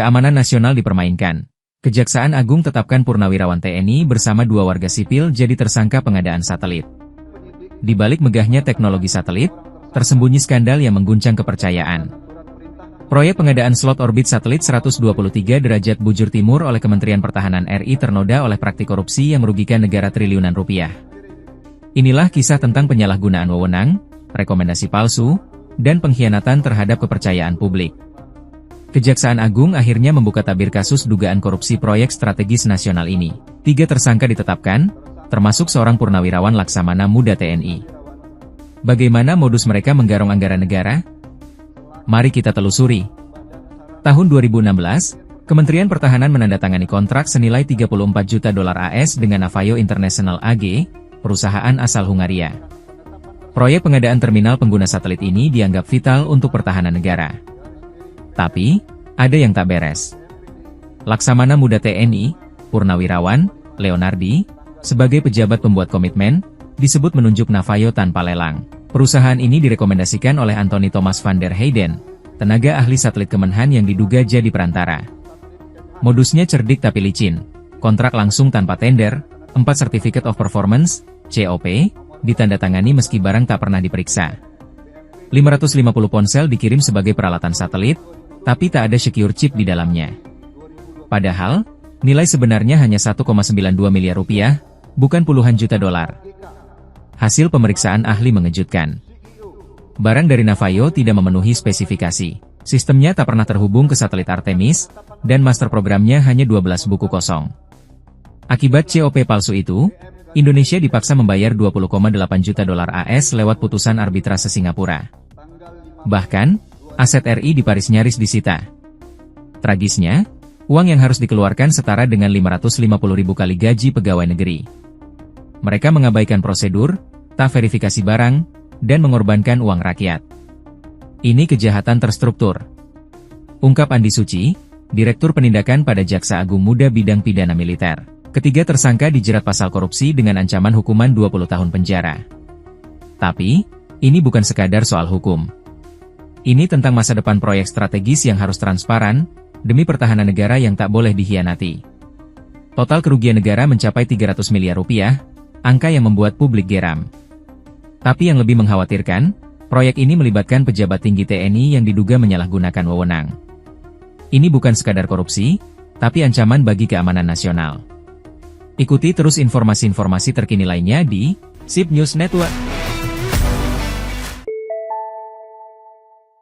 Keamanan nasional dipermainkan. Kejaksaan Agung tetapkan Purnawirawan TNI bersama 2 warga sipil jadi tersangka pengadaan satelit. Di balik megahnya teknologi satelit, tersembunyi skandal yang mengguncang kepercayaan. Proyek pengadaan slot orbit satelit 123 derajat bujur timur oleh Kementerian Pertahanan RI ternoda oleh praktik korupsi yang merugikan negara triliunan rupiah. Inilah kisah tentang penyalahgunaan wewenang, rekomendasi palsu, dan pengkhianatan terhadap kepercayaan publik. Kejaksaan Agung akhirnya membuka tabir kasus dugaan korupsi proyek strategis nasional ini. 3 tersangka ditetapkan, termasuk seorang purnawirawan Laksamana Muda TNI. Bagaimana modus mereka menggarong anggaran negara? Mari kita telusuri. Tahun 2016, Kementerian Pertahanan menandatangani kontrak senilai 34 juta dolar AS dengan Avayo International AG, perusahaan asal Hungaria. Proyek pengadaan terminal pengguna satelit ini dianggap vital untuk pertahanan negara. Tapi, ada yang tak beres. Laksamana Muda TNI, Purnawirawan, Leonardi, sebagai pejabat pembuat komitmen, disebut menunjuk Navayo tanpa lelang. Perusahaan ini direkomendasikan oleh Anthony Thomas van der Heyden, tenaga ahli satelit Kemenhan yang diduga jadi perantara. Modusnya cerdik tapi licin. Kontrak langsung tanpa tender, 4 Certificate of Performance, COP, ditandatangani meski barang tak pernah diperiksa. 550 ponsel dikirim sebagai peralatan satelit, tapi tak ada secure chip di dalamnya. Padahal, nilai sebenarnya hanya 1,92 miliar rupiah, bukan puluhan juta dolar. Hasil pemeriksaan ahli mengejutkan. Barang dari Navayo tidak memenuhi spesifikasi. Sistemnya tak pernah terhubung ke satelit Artemis, dan master programnya hanya 12 buku kosong. Akibat COP palsu itu, Indonesia dipaksa membayar 20,8 juta dolar AS lewat putusan arbitrase Singapura. Bahkan, aset RI di Paris nyaris disita. Tragisnya, uang yang harus dikeluarkan setara dengan 550.000 kali gaji pegawai negeri. Mereka mengabaikan prosedur, tak verifikasi barang, dan mengorbankan uang rakyat. Ini kejahatan terstruktur. Ungkap Andi Suci, Direktur Penindakan pada Jaksa Agung Muda Bidang Pidana Militer. Ketiga tersangka dijerat pasal korupsi dengan ancaman hukuman 20 tahun penjara. Tapi, ini bukan sekadar soal hukum. Ini tentang masa depan proyek strategis yang harus transparan, demi pertahanan negara yang tak boleh dikhianati. Total kerugian negara mencapai 300 miliar rupiah, angka yang membuat publik geram. Tapi yang lebih mengkhawatirkan, proyek ini melibatkan pejabat tinggi TNI yang diduga menyalahgunakan wewenang. Ini bukan sekadar korupsi, tapi ancaman bagi keamanan nasional. Ikuti terus informasi-informasi terkini lainnya di SIP News Network.